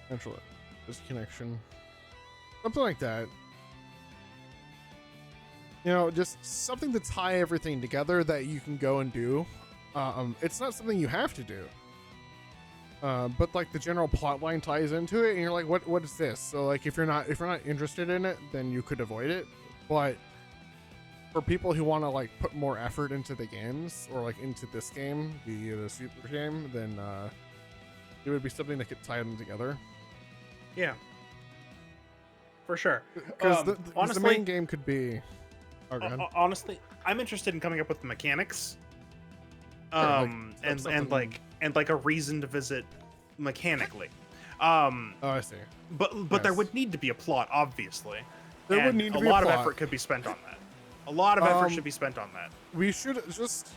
Central disconnection. Something like that. Just something to tie everything together that you can go and do. It's not something you have to do. But like the general plot line ties into it, and you're like, what is this? So like if you're not interested in it, then you could avoid it. But for people who want to like put more effort into the games, or like into this game, the super game, then it would be something that could tie them together. Yeah, for sure. Because the main game could be. Honestly, I'm interested in coming up with the mechanics, and a reason to visit mechanically. I see. But Yes. there would need to be a plot, obviously. There would need to be a lot a of plot. effort could be spent on that. A lot of effort should be spent on that. We should just.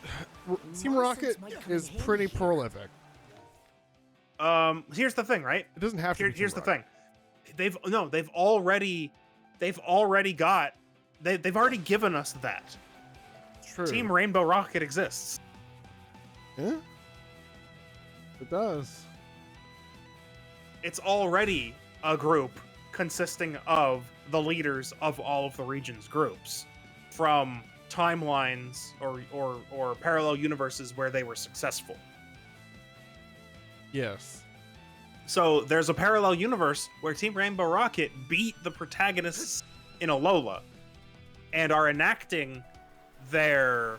Team Rocket is pretty prolific. Here's the thing, right? It doesn't have to. Here's the thing. They've already given us that. True. Team Rainbow Rocket exists. Yeah. It does. It's already a group consisting of the leaders of all of the region's groups from timelines or parallel universes where they were successful. Yes. So there's a parallel universe where Team Rainbow Rocket beat the protagonists in Alola and are enacting their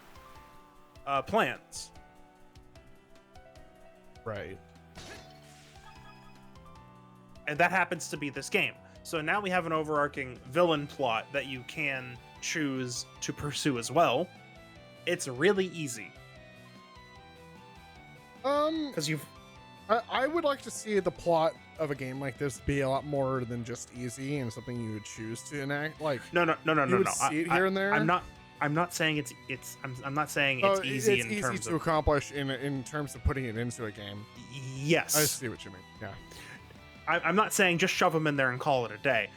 plans. Right. And that happens to be this game. So now we have an overarching villain plot that you can choose to pursue as well. It's really easy. Because I would like to see the plot of a game like this be a lot more than just easy and something you would choose to enact. Like no. You would see it here and there. I'm not saying I'm not saying it's easy it's in easy terms to of accomplish in terms of putting it into a game. Yes. I see what you mean. Yeah. I'm not saying just shove them in there and call it a day.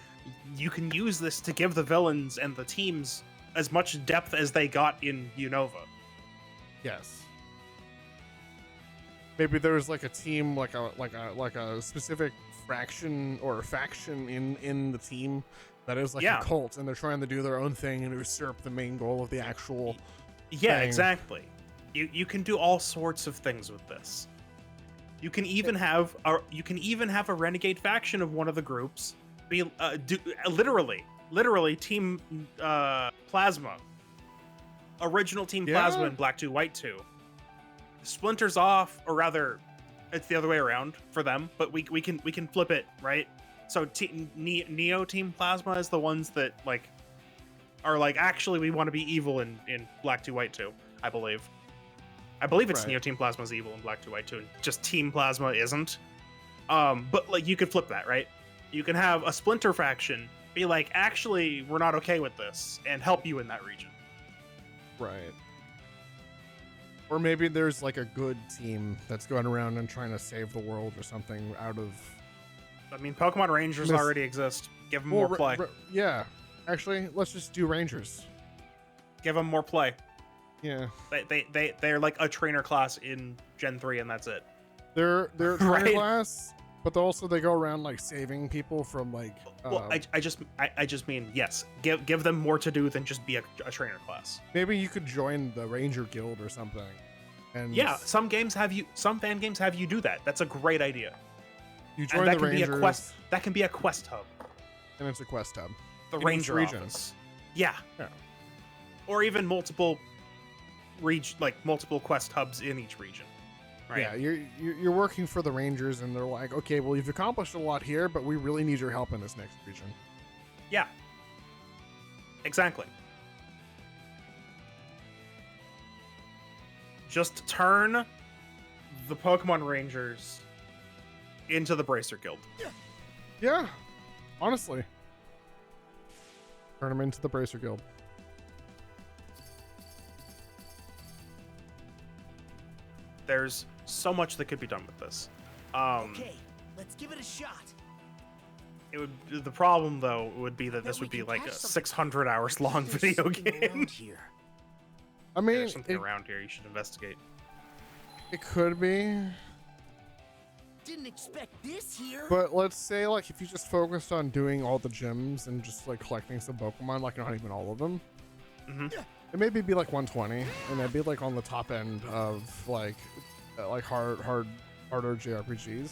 You can use this to give the villains and the teams as much depth as they got in Unova. Yes. Maybe there's like a team, like a specific fraction or faction in the team that is like a cult, and they're trying to do their own thing and usurp the main goal of the actual. Yeah, thing. exactly. You can do all sorts of things with this. You can even have a renegade faction of one of the groups be literally Team Plasma, original Team Plasma in Black 2 White 2. Splinters off, or rather, it's the other way around for them. But we can flip it, right? So Neo Team Plasma is the ones that are actually we want to be evil in Black 2 White 2. I believe it's Neo Team Plasma's evil in Black 2 White 2, and just Team Plasma isn't. But you could flip that, right? You can have a Splinter faction be like, actually, we're not okay with this, and help you in that region. Right. Or maybe there's like a good team that's going around and trying to save the world or something out of. I mean, Pokemon Rangers already exist. Give them more play. Yeah. Actually, let's just do Rangers. Give them more play. Yeah. They're like a trainer class in Gen 3, and that's it. They're a trainer class, but they go around like saving people from like. Well, I just mean yes. Give them more to do than just be a trainer class. Maybe you could join the Ranger Guild or something. And yeah, some fan games have you do that. That's a great idea. You join the Rangers. That can be a quest hub. And it's a quest hub. The Ranger office. Yeah. Or even multiple quest hubs in each region. Right? Yeah, you're working for the Rangers, and they're like, okay, well, you've accomplished a lot here, but we really need your help in this next region. Yeah. Exactly. Just turn the Pokemon Rangers into the Bracer Guild. Yeah. Honestly. Turn them into the Bracer Guild. There's so much that could be done with this. Okay, let's give it a shot. The problem though would be that this would be like a 600 hours long video game. I mean, there's something around here you should investigate. It could be. Didn't expect this here. But let's say like if you just focused on doing all the gyms and just like collecting some Pokemon, like not even all of them, it maybe be like 120, and that'd be like on the top end of like harder JRPGs.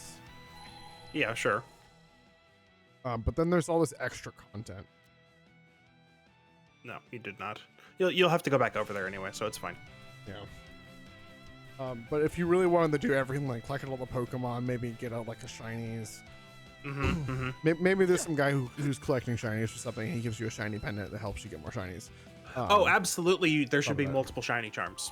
Yeah, sure. But then there's all this extra content. No, you did not. You'll have to go back over there anyway, so it's fine. Yeah. But if you really wanted to do everything, like collecting all the Pokemon, maybe get out like a shinies. Maybe there's some guy who's collecting shinies or something. He gives you a shiny pendant that helps you get more shinies. Oh, absolutely. There should be multiple shiny charms.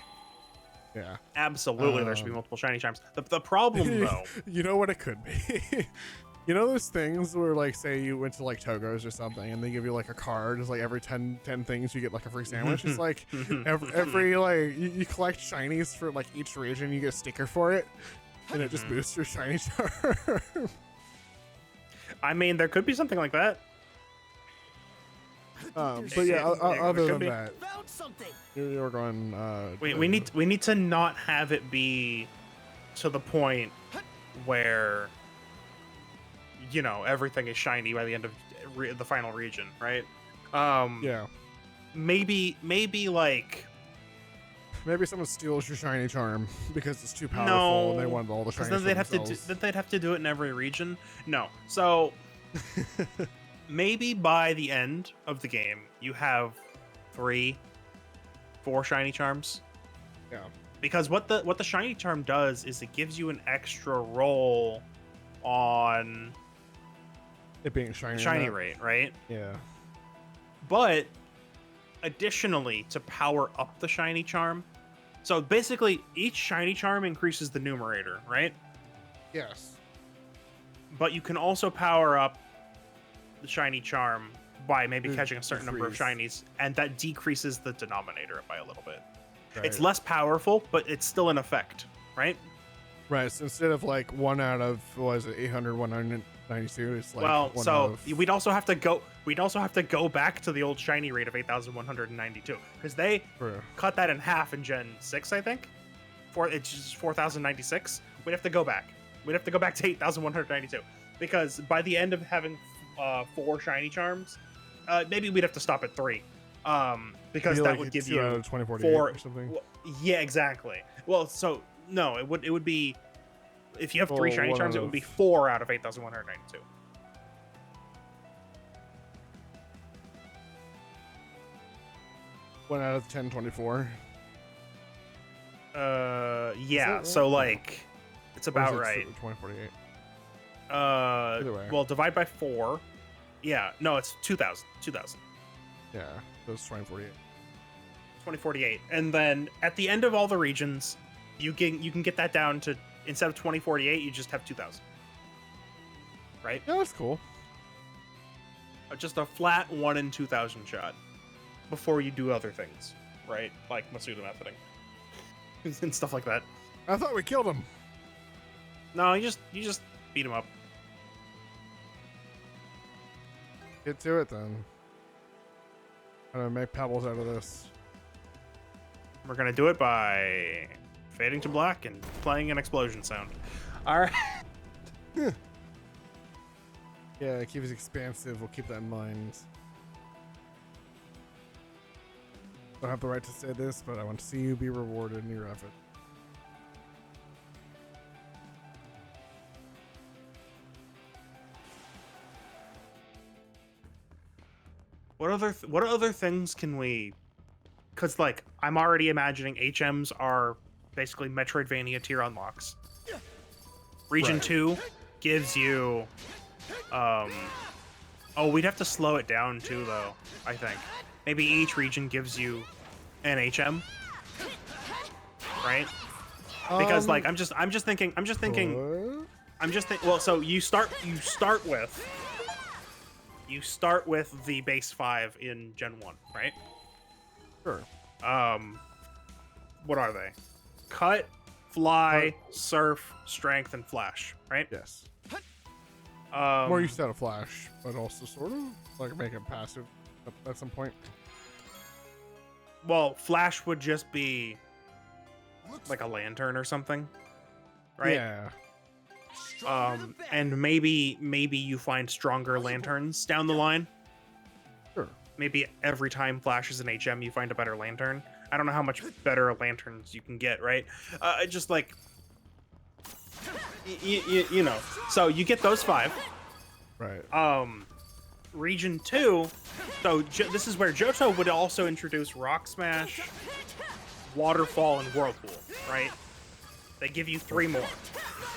Yeah. Absolutely, there should be multiple shiny charms. The problem, though... You know what it could be? You know those things where, like, say you went to, like, Togo's or something, and they give you, like, a card. It's like every 10 things you get, like, a free sandwich. It's like every like, you collect shinies for, like, each region. You get a sticker for it, and it just boosts your shiny charm. I mean, there could be something like that. But yeah, other than that, Found something. you're going. We need to not have it be to the point where, you know, everything is shiny by the end of the final region, right? Yeah. Maybe like. Maybe someone steals your shiny charm because it's too powerful No, and they want all the shinies. Then they'd have to do it in every region. No, so maybe by the end of the game you have 3-4 shiny charms. Yeah. Because what the shiny charm does is it gives you an extra roll on It being shiny. shiny rate, right? Yeah. But additionally, to power up the shiny charm, so basically each shiny charm increases the numerator, right? Yes. But you can also power up the shiny charm by maybe It catching a certain number of shinies, and that decreases the denominator by a little bit. Right. It's less powerful, but it's still an effect, right? Right. So instead of like 1 out of, what was it, 800, 192, it's like Well, 1 so out of... we'd also have to go back to the old shiny rate of 8,192 because they True. cut that in half in Gen 6, I think. It's just 4,096. We'd have to go back. We'd have to go back to 8,192 because by the end of having 4 shiny charms, maybe we'd have to stop at 3, because that would give you 2048 4 or something. Well, yeah, exactly. Well, so no, it would be if you have 3 shiny 1 charms, out it would be of- 4 out of 8,192. 1 out of 1024. Yeah. right? So like, it's about Or is it right. 2048. Either way. Well, divide by 4. Yeah. No, it's 2,000. 2,000. Yeah, it was 2048. 2048, and then at the end of all the regions, you can get that down to, instead of 2048, you just have 2,000. Right? Yeah, that's cool. Just a flat 1 in 2,000 shot before you do other things, right? Like Masuda methoding and stuff like that. I thought we killed him. No, you just beat him up. Get to it then. I'm gonna make pebbles out of this. We're gonna do it by fading to black and playing an explosion sound. All right. Yeah, keep it expansive. We'll keep that in mind. Don't have the right to say this, but I want to see you be rewarded in your effort. What other things can we? Because like I'm already imagining HMs are basically Metroidvania tier unlocks. Region Right. 2 gives you, oh, we'd have to slow it down too, though. I think maybe each region gives you an HM, right? Because like I'm just thinking. What? Well, so you start with the base 5 in Gen 1, right? Sure. What are they? Cut, fly, surf, strength, and flash, right? Yes. Um, More used to a flash, but also sort of like make it passive at some point. Well, flash would just be like a lantern or something, right? Yeah. And maybe you find stronger lanterns down the line. Sure. Maybe every time Flash is an HM, you find a better lantern. I don't know how much better lanterns you can get, right? Just like, you know. So you get those 5. Right. Region 2. So this is where Johto would also introduce Rock Smash, Waterfall, and Whirlpool, right? They give you 3 more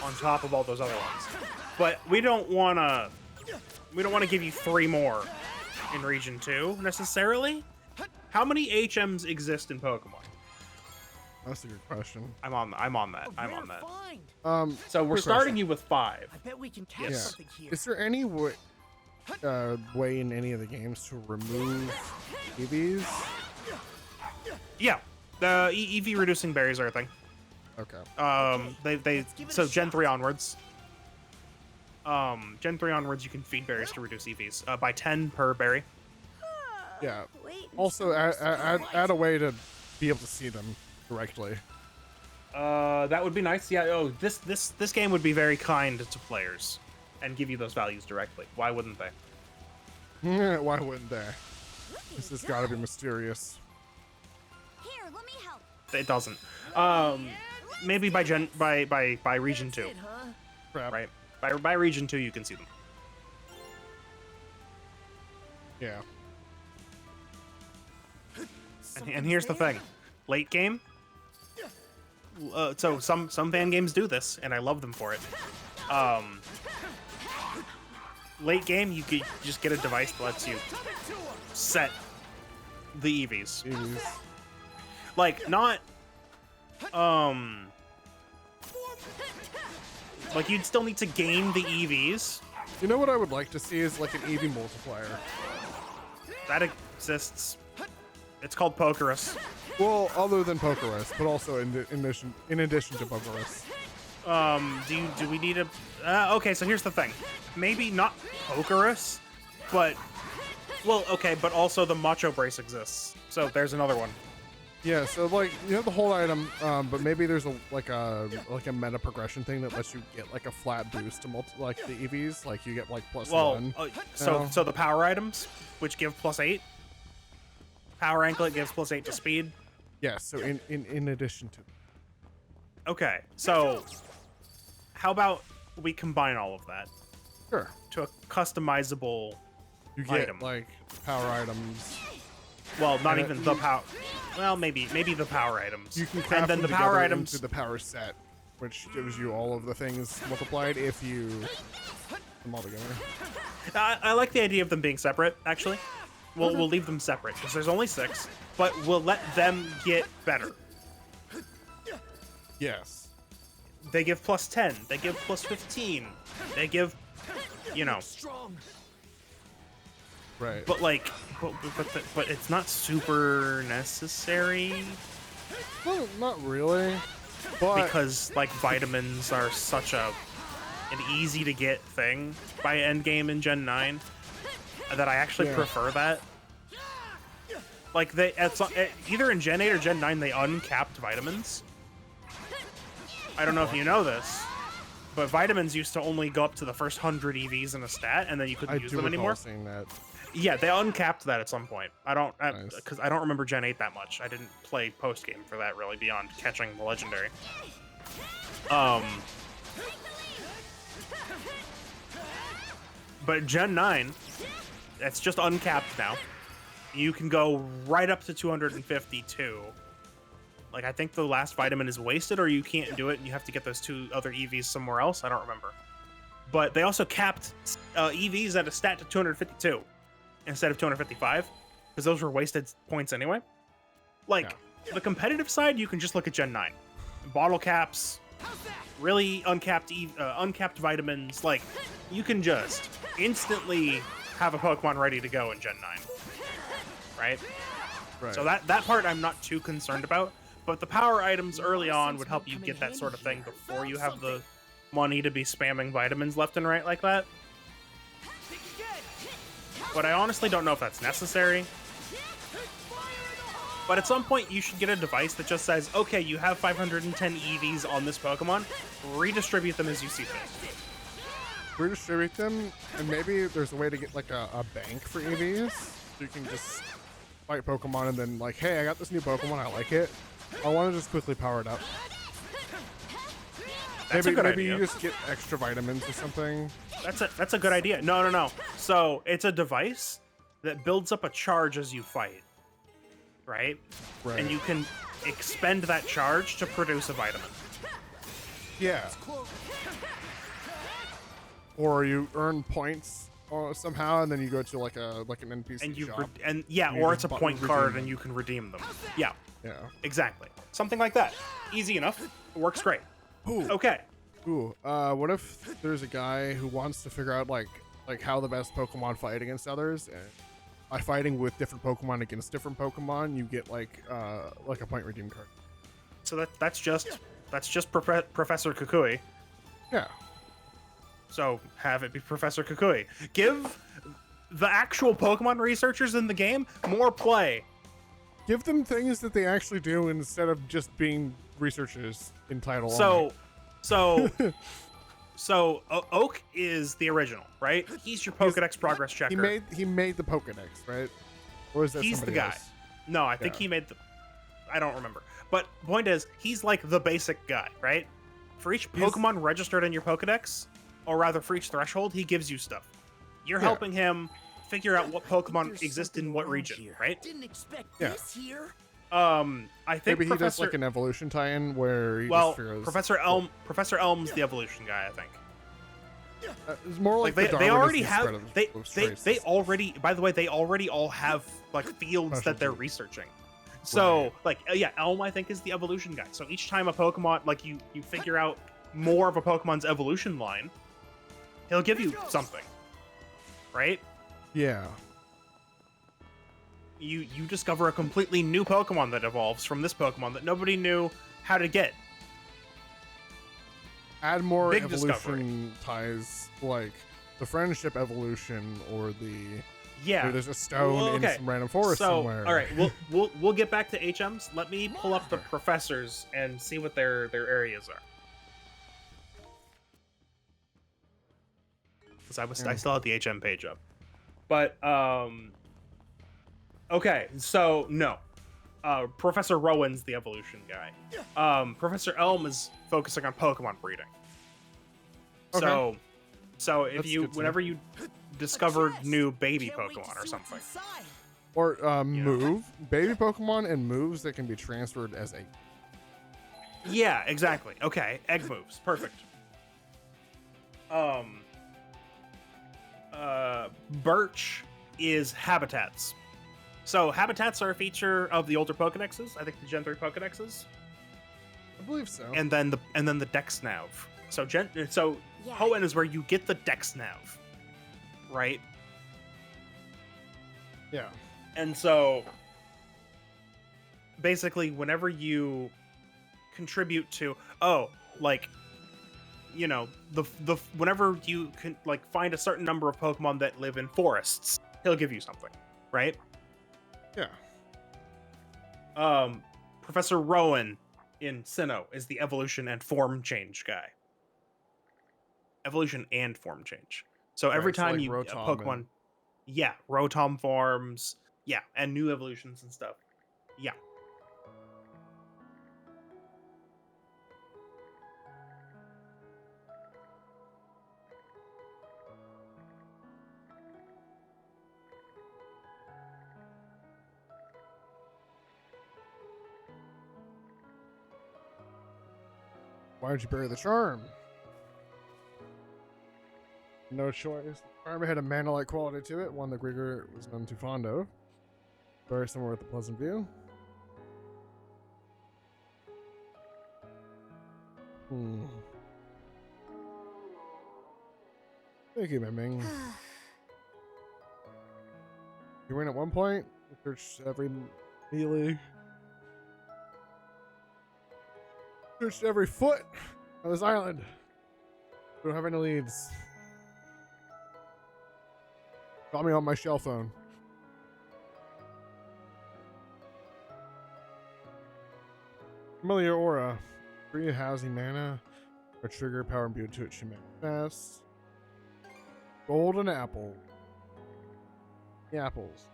on top of all those other ones. But we don't want to give you 3 more in Region 2 necessarily. How many HMs exist in Pokemon? That's a good question. I'm on that. I'm on that. Find. So we're quick starting question. you with 5. I bet we can catch Yes. something here. Is there any way in any of the games to remove EVs? Yeah, the EV reducing berries are a thing. Okay. So Gen 3 onwards. Gen 3 onwards, you can feed berries to reduce EVs by 10 per berry. Yeah. Wait and Also, see. add a way to be able to see them directly. That would be nice. Yeah. Oh, this game would be very kind to players and give you those values directly. Why wouldn't they? Why wouldn't they? This has got to be mysterious. Here, let me help. It doesn't. Maybe by region 2, That's it, huh? Crap. right? By region 2, you can see them. Yeah. And here's the thing, late game. So some fan games do this, and I love them for it. Late game, you could just get a device that lets you set the EVs. EVs. Like not, like you'd still need to gain the EVs. You know what I would like to see is like an EV multiplier. That exists. It's called Pokerus. Well, other than Pokerus, but also in addition to Pokerus. Do we need a? Okay, so here's the thing. Maybe not Pokerus, but well, okay, but also the Macho Brace exists. So there's another one. Yeah, so like you have the whole item, but maybe there's a meta progression thing that lets you get like a flat boost to like the EVs, like you get like +1. So the power items, which give +8. Power anklet gives +8 to speed. Yeah, so in addition to. Okay, so how about we combine all of that Sure. to a customizable You get item? like power items. Well, not and even the power. Well, maybe the power items. You can craft and then them the power together items. into the power set, which gives you all of the things multiplied if you put them all together. I like the idea of them being separate. Actually, we'll leave them separate because there's only 6, but we'll let them get better. Yes. They give +10. They give +15. They give, you know. Strong. Right. But like, but it's not super necessary Well, not really. But because like vitamins are such an easy to get thing by end game in Gen 9 that I actually Yeah. prefer that. Like either in Gen 8 or Gen 9 they uncapped vitamins. I don't know if you know this, but vitamins used to only go up to the first 100 EVs in a stat, and then you couldn't I use do them recall anymore. seeing that. Yeah, they uncapped that at some point. Nice. Because I don't remember Gen 8 that much. I didn't play post game for that really beyond catching the legendary. But Gen 9, it's just uncapped now. You can go right up to 252. Like, I think the last vitamin is wasted, or you can't do it, and you have to get those 2 other EVs somewhere else. I don't remember. But they also capped EVs at a stat to 252 instead of 255, because those were wasted points anyway. Like, the competitive side, you can just look at Gen 9. Bottle caps, really uncapped vitamins. Like, you can just instantly have a Pokemon ready to go in Gen 9. Right? Right. So that part I'm not too concerned about. But the power items early on would help you get that sort of thing before you have the money to be spamming vitamins left and right like that. But I honestly don't know if that's necessary. But at some point, you should get a device that just says, okay, you have 510 EVs on this Pokemon, redistribute them as you see fit. Redistribute them, and maybe there's a way to get like a bank for EVs. So you can just fight Pokemon and then like, hey, I got this new Pokemon, I like it. I want to just quickly power it up. That's maybe a good maybe idea. you just get extra vitamins or something. That's a good idea. No. So it's a device that builds up a charge as you fight, right? Right. And you can expend that charge to produce a vitamin. Yeah. Or you earn points somehow, and then you go to like an NPC And you shop. or just it's a button point redeem card them. and you can redeem them. Yeah, Yeah. exactly. Something like that. Easy enough. It works great. Ooh. Okay. Ooh. What if there's a guy who wants to figure out like how the best Pokemon fight against others, and by fighting with different Pokemon against different Pokemon, you get like a point redeem card. So that's just Professor Kukui. Yeah. So have it be Professor Kukui. Give the actual Pokemon researchers in the game more play. Give them things that they actually do instead of just being researchers in title. So Oak is the original, right? He's your Pokedex progress checker. He made the Pokedex, right? Or is that He's the somebody guy. else? No, I think Yeah. he made the. I don't remember. But point is, he's like the basic guy, right? For each Pokemon registered in your Pokedex, or rather for each threshold, he gives you stuff. You're Yeah. helping him figure out what Pokemon There's exist in something what wrong region, here. right? Didn't expect Yeah. this here. I think Maybe he does Professor. like an evolution tie-in where he Well, just figures, Professor Elm's the evolution guy, I think. it's more like, Like the they already Darwinism spread have of they traces. already, by the way, they already all have like fields that they're Specialty. researching. So Right. like yeah, Elm I think is the evolution guy. So each time a Pokemon like you figure out more of a Pokemon's evolution line, he'll give you something. Right? Yeah. You discover a completely new Pokemon that evolves from this Pokemon that nobody knew how to get. Add more Big evolution ties, like the friendship evolution or the Yeah. there's a stone Well, in okay. some random forest So, somewhere. all right, we'll get back to HMs. Let me pull up the professors and see what their areas are. Because I still have the HM page up. But okay, so no. Professor Rowan's the evolution guy. Professor Elm is focusing on Pokemon breeding. Okay. So if That's you good to whenever know. you discover chest. new baby Can't wait to Pokemon or see what's something. inside. Or move baby Pokemon and moves that can be transferred as a. Yeah, exactly. Okay, egg moves. Perfect. Birch is habitats. So habitats are a feature of the older Pokedexes. I think the Gen 3 Pokedexes, I believe so. and then the Dex Nav. So Yeah. Hoenn is where you get the Dex Nav, right? yeah. And so basically whenever you contribute to the whenever you can like find a certain number of Pokemon that live in forests, he'll give you something, right? Yeah. Professor Rowan in Sinnoh is the evolution and form change guy. Evolution and form change. So every Right, so time like you Rotom Pokemon, and- yeah, Rotom forms, yeah, and new evolutions and stuff. Yeah. Why did you bury the charm? No choice. The charm had a mana-like quality to it, one that Grigor was none too fond of. Buried somewhere with a pleasant view. Thank you, Miming. You win at one point. Searched every melee. Searched every foot of this island. Don't have any leads. Call me on my shell phone. Familiar aura. Free housing mana. Or trigger power imbued to it should manifest. Golden apple. The apples.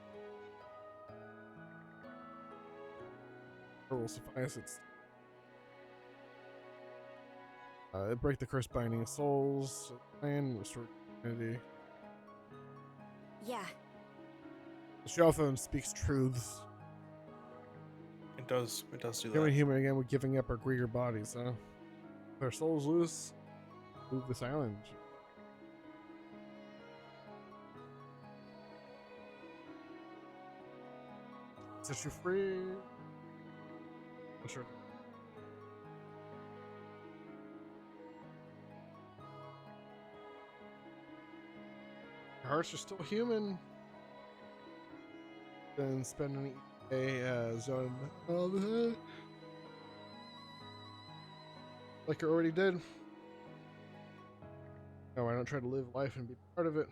Or will suffice its. Break the curse binding of souls. And restore humanity. Yeah. The shell phone speaks truths. It does do Human that. human again, we're giving up our Grieger bodies, huh? If our souls loose, move this island. Set you free. Oh, sure. Your hearts are still human. Then spend an zone like you already did. No, I don't try to live life and be part of it.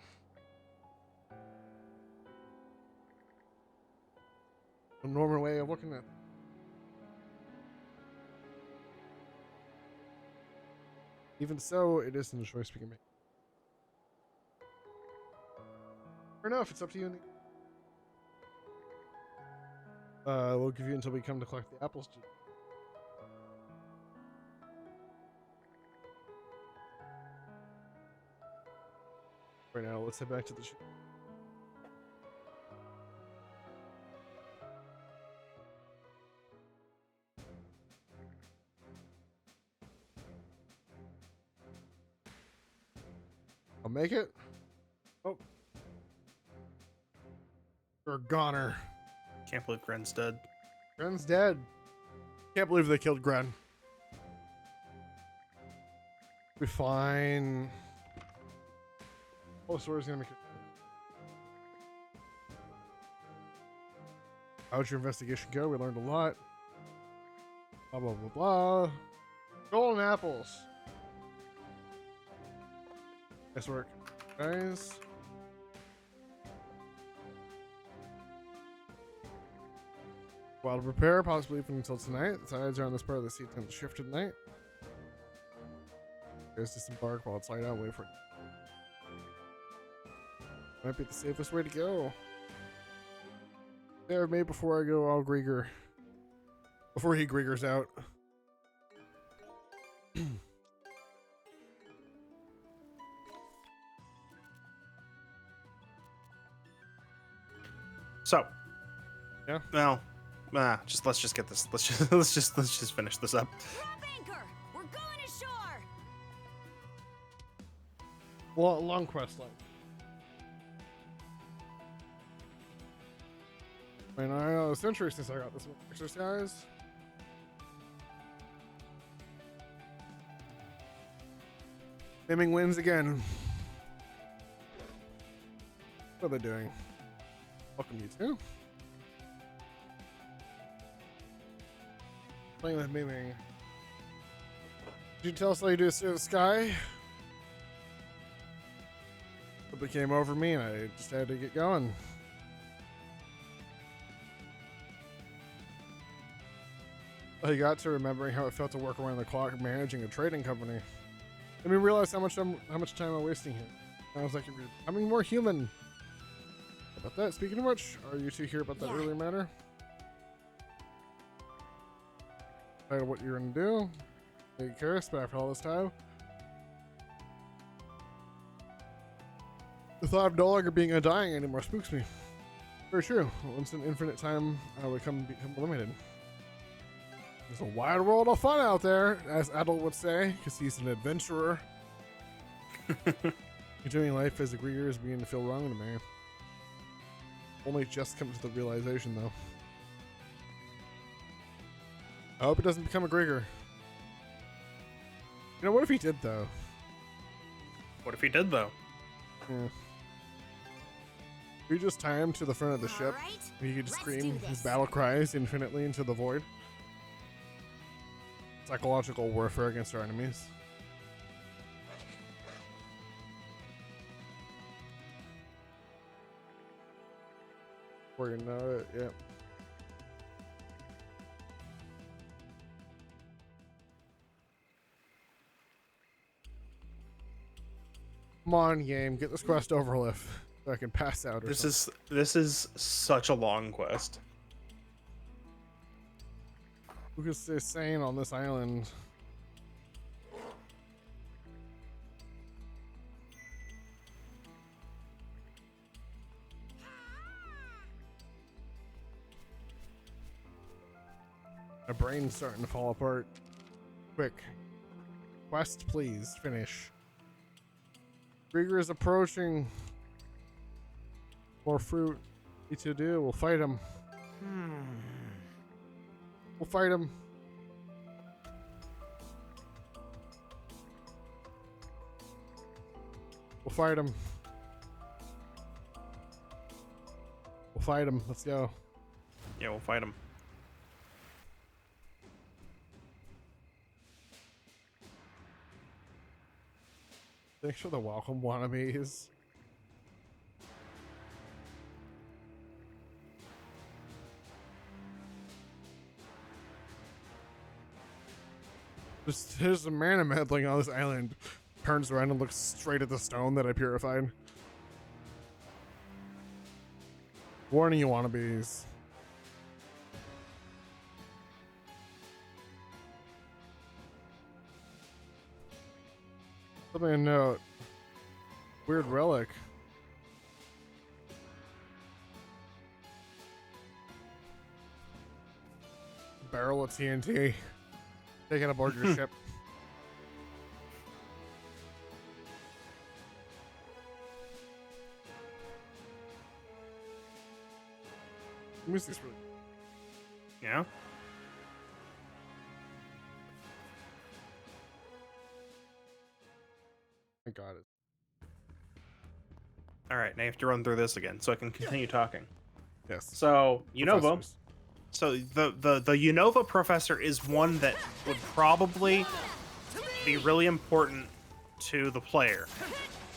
A normal way of looking at it. Even so, it isn't a choice we can make. Fair enough, it's up to you. We'll give you until we come to collect the apples. Right now, let's head back to the ship. I'll make it. Oh. You're a goner. Can't believe Gren's dead. Gren's dead. Can't believe they killed Gren. Be fine. Oh, Sora's gonna make it. How'd your investigation go? We learned a lot. Blah, blah, blah, blah. Golden apples. Nice work, guys. While to prepare, possibly even until tonight. The tides are on this part of the sea tend to shift at night. Guys disembark while it's light out and wait for it. Might be the safest way to go. Yeah, maybe before I go, I'll Grieger. Before he Griegers out. So, yeah. Well, let's just get this. Let's just finish this up. Drop anchor. We're going ashore. Well, long quest line. I know it's interesting since I got this one exercise. Naming wins again. What are they doing? Welcome you too. Playing with Miming. Did you tell us all you do is stare at the sky? Something came over me and I just had to get going. I got to remembering how it felt to work around the clock managing a trading company. Made me realize how much time I'm wasting here. Sounds like you're becoming more human. How about that? Speaking of which, are you two here about that earlier matter? Title what you're gonna do. Take care, but after all this time. The thought of no longer being undying anymore spooks me. Very true. Once an infinite time would become limited. There's a wide world of fun out there, as Adel would say, because he's an adventurer. Continuing life as a Grieger is beginning to feel wrong to me. Only just come to the realization, though. I hope he doesn't become a Grieger. You know, what if he did, though? What if he did, though? Yeah. We just tie him to the front of the ship, right, and he could let's scream do his this. battle cries infinitely into the void. Psychological warfare against our enemies. Before you know it, yeah. Come on, game, get this quest over with so I can pass out. Or This is such a long quest. Who can stay sane on this island? My brain's starting to fall apart. Quick. Quest, please. Finish. Grieger is approaching. More fruit. Need to do. We'll fight him. We'll fight him. We'll fight him. We'll fight him. Let's go. Yeah, we'll fight him. Thanks for the welcome, wannabes. There's a man meddling on this island. Turns around and looks straight at the stone that I purified. Warning you, wannabes. Something to note. Weird relic. Barrel of TNT. Take it aboard your ship. Music's really. Yeah. I got it. All right, now you have to run through this again so I can continue talking. Yes. So, Unova. Professors. So the Unova professor is one that would probably be really important to the player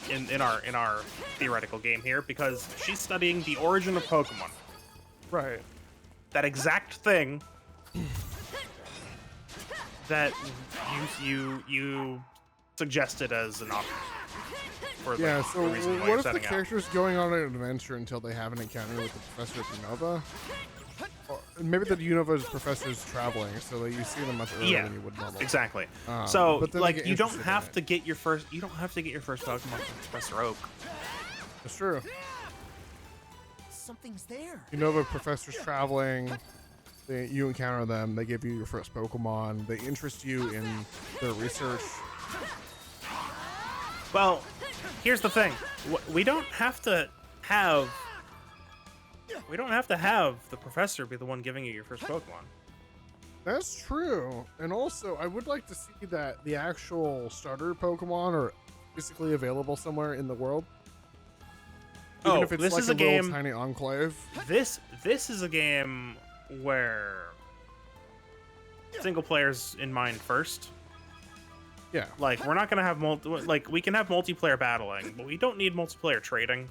in our theoretical game here, because she's studying the origin of Pokemon. Right. That exact thing that you suggested as an option. For Yeah, the so reason why what you're if the setting out. character's going on an adventure until they have an encounter with the Professor of Unova? Or maybe the Unova's professor is traveling, so that you see them much earlier Yeah, than you would normally. exactly. But So then they like get you don't interested in have it. to get your first Pokemon from Professor Oak. That's true. Something's there. Unova professor's traveling. You encounter them. They give you your first Pokemon. They interest you in their research. Well, here's the thing. We don't have to have the professor be the one giving you your first Pokemon. That's true. And also, I would like to see that the actual starter Pokemon are physically available somewhere in the world. Even if it's this like is a a little game. tiny enclave. This is a game where single players in mind first. Yeah. Like we're not gonna have we can have multiplayer battling, but we don't need multiplayer trading.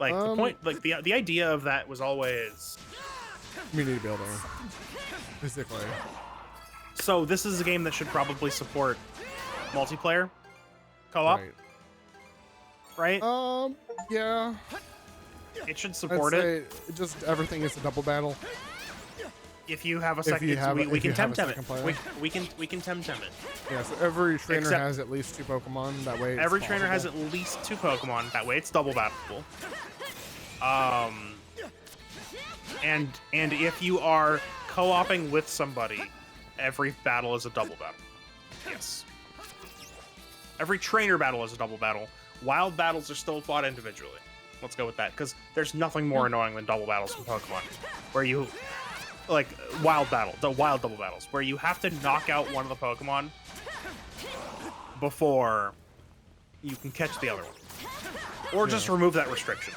Like the point, like the idea of that was always Community building. Basically. so. This is a game that should probably support multiplayer co-op, right? Yeah. It should I'd support say it. just everything is a double battle. If you have a If second, you have- we if can you have a tempt it. second player. We can tempt it. Yeah, so every trainer Except- has at least 2 Pokemon. That way it's Every trainer has possible. at least 2 Pokemon. That way, it's double battleable. And if you are co-oping with somebody, every battle is a double battle. Yes. Every trainer battle is a double battle. Wild battles are still fought individually. Let's go with that, because there's nothing more annoying than double battles from Pokemon, where you the wild double battles, where you have to knock out one of the Pokemon before you can catch the other one. Or just remove that restriction.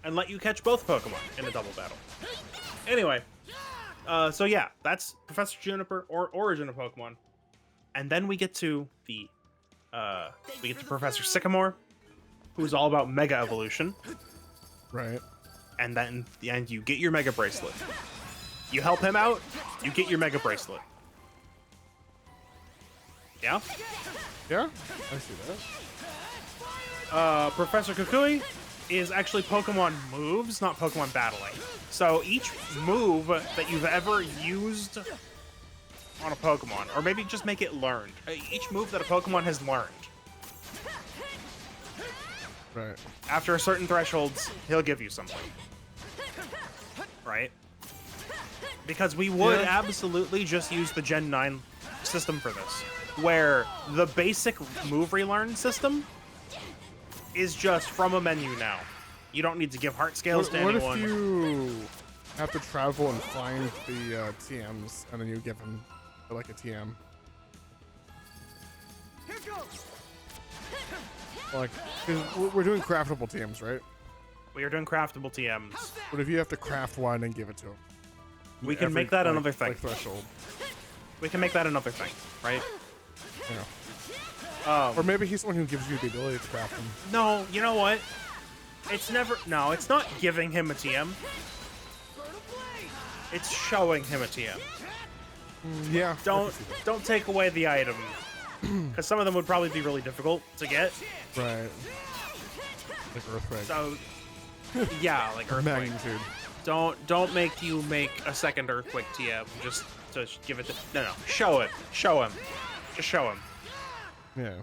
And let you catch both Pokemon in a double battle. Anyway, so yeah, that's Professor Juniper, or Origin of Pokemon. And then we get to Professor Sycamore, who's all about Mega Evolution. Right. And you get your Mega Bracelet. You help him out, you get your Mega Bracelet. Yeah? Yeah, I see that. Professor Kukui is actually Pokemon moves, not Pokemon battling. So each move that you've ever used on a Pokemon, or maybe just make it learned. Each move that a Pokemon has learned, Right. after a certain thresholds, he'll give you something. Right? Because we would absolutely just use the Gen 9 system for this, where the basic move relearn system is just from a menu now. You don't need to give heart scales to What anyone. if you have to travel and find the TMs, and then you give them like a TM? Here goes. Like, 'cause we're doing craftable TMs, right? We are doing craftable TMs. What if you have to craft one and give it to them? We can make that another thing. Like threshold. We can make that another thing, right? Yeah. Or maybe he's the one who gives you the ability to craft them. No, you know what? It's never. No, it's not giving him a TM. It's showing him a TM. Yeah. I Don't can see that. don't take away the item, because some of them would probably be really difficult to get. Right. Like Earthquake. So, yeah, like Earthquake. Magnitude. Don't make you make a second Earthquake TM just to give it to. No. Show it. Show him. Just show him. Yeah.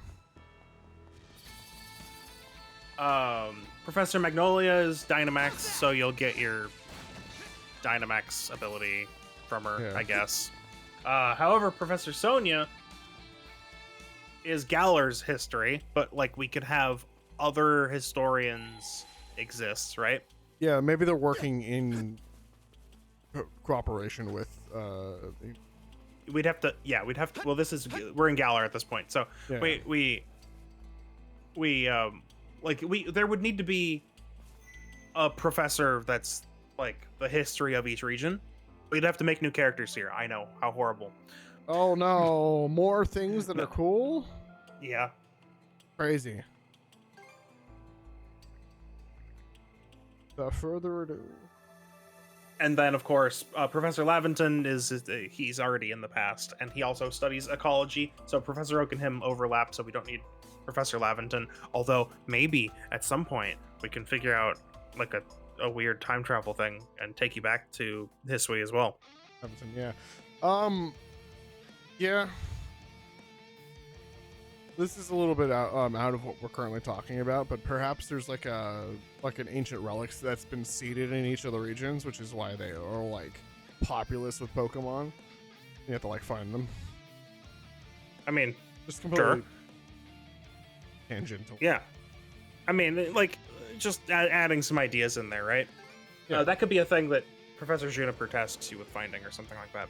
Professor Magnolia is Dynamax, so you'll get your Dynamax ability from her, Yeah. I guess. However, Professor Sonia is Galar's history, but like we could have other historians exist, right? Yeah, maybe they're working in cooperation with We'd have to, well, we're in Galar at this point, so Yeah. there would need to be a professor that's like the history of each region. We'd have to make new characters here. I know, how horrible. Oh no, more things that are cool? Yeah. Crazy. Without further ado. And then, of course, Professor Laventon he's already in the past, and he also studies ecology, so Professor Oak and him overlap, so we don't need Professor Laventon, although maybe at some point we can figure out like a weird time travel thing and take you back to Hisui as well. Everton, yeah. Yeah. This is a little bit out of what we're currently talking about, but perhaps there's like an ancient relics that's been seeded in each of the regions, which is why they are like populous with Pokemon. You have to like find them. I mean, Just completely sure. tangential. Yeah. I mean, like, just adding some ideas in there, right? Yeah. That could be a thing that Professor Juniper tasks you with finding or something like that.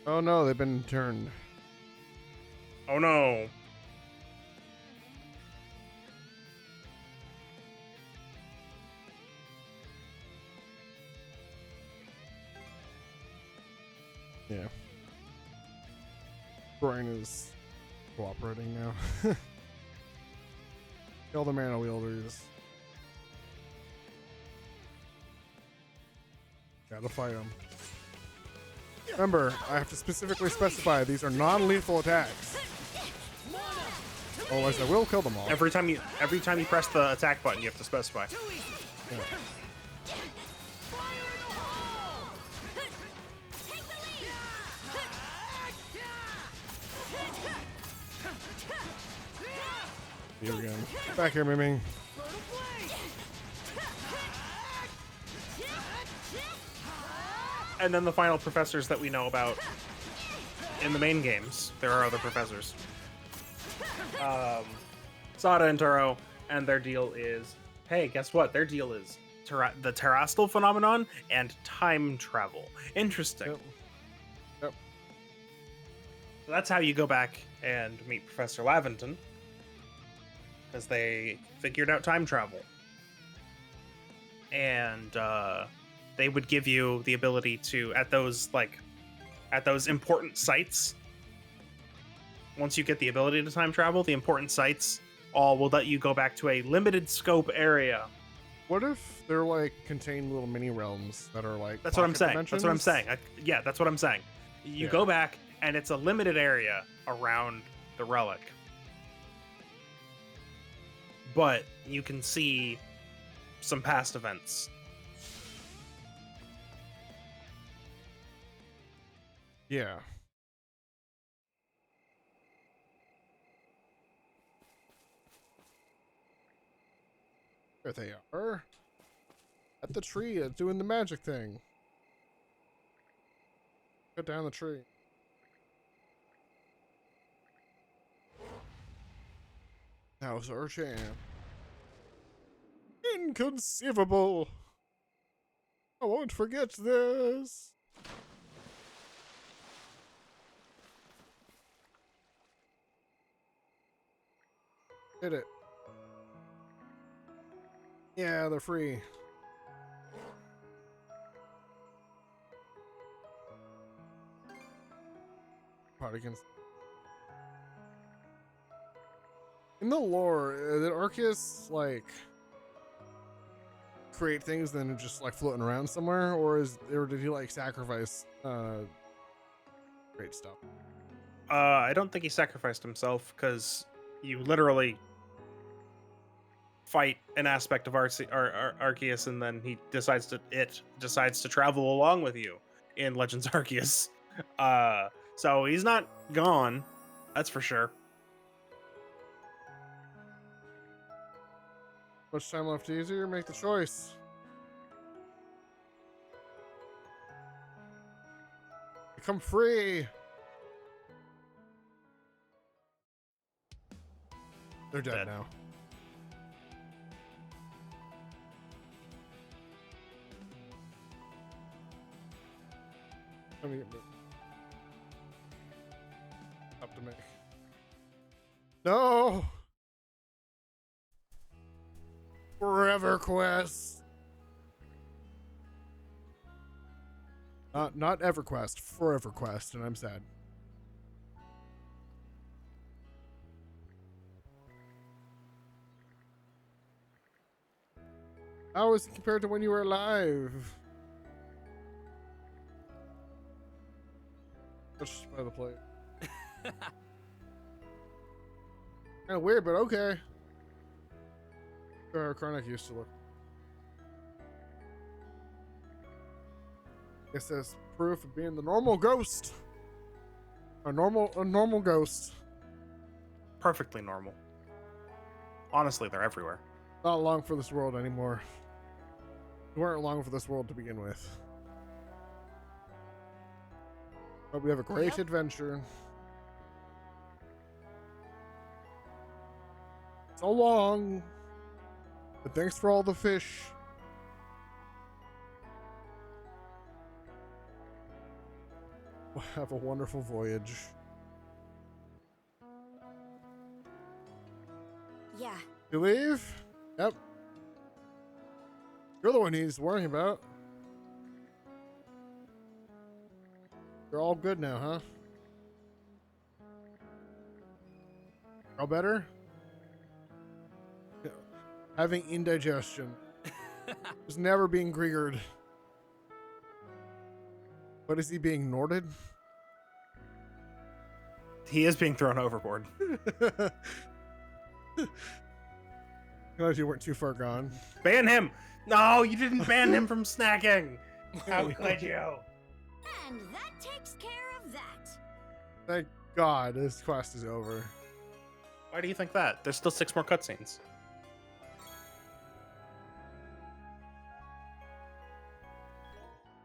Oh no, they've been turned. Oh no. Yeah. Brain is cooperating now. Kill the mana wielders. Gotta fight them. Remember, I have to specifically specify these are non-lethal attacks. Otherwise, I will kill them all. Every time you press the attack button, you have to specify. Yeah. Here we go. Back here, Miming. And then the final professors that we know about in the main games. There are other professors. Sada and Turo, and their deal is, hey, guess what? Their deal is the terrestrial phenomenon and time travel. Interesting. Yep. Yep. So that's how you go back and meet Professor Laventon, because they figured out time travel. And they would give you the ability to, at those important sites, once you get the ability to time travel, the important sites all will let you go back to a limited scope area. What if they're like contain little mini realms that are like? That's what I'm pocket saying. That's what I'm dimensions? saying. Yeah, that's what I'm saying. You Yeah. go back, and it's a limited area around the relic. But you can see some past events. Yeah. There they are. At the tree, doing the magic thing. Cut down the tree. Now's our chance. Inconceivable! I won't forget this! Hit it. Yeah, they're free. Particans. In the lore, did Arceus like create things then just like floating around somewhere, or did he like sacrifice great stuff? I don't think he sacrificed himself, because you literally fight an aspect of Arceus, and then he decides to travel along with you in Legends Arceus. So he's not gone, that's for sure. Much time left to easier? Make the choice. Become free. They're dead now. Let me get moved. Up to me. No! Forever Quest. Not EverQuest, Forever Quest, and I'm sad. How is it compared to when you were alive? Just by the plate. Kind of weird, but okay. Chronic used to look. Guess that's proof of being the normal ghost. A normal ghost. Perfectly normal. Honestly, they're everywhere. Not long for this world anymore. You weren't long for this world to begin with. Hope we have a great adventure. So long. But thanks for all the fish. Have a wonderful voyage. Yeah. You leave? Yep. You're the one he's worrying about. You're all good now, huh? All better? Yeah. Having indigestion. Just never being Griegered. What is he being Norded? He is being thrown overboard. Glad you weren't too far gone. Ban him! No, you didn't ban him from snacking! How could you? And that takes care of that. Thank God this quest is over. Why do you think that? There's still 6 more cutscenes.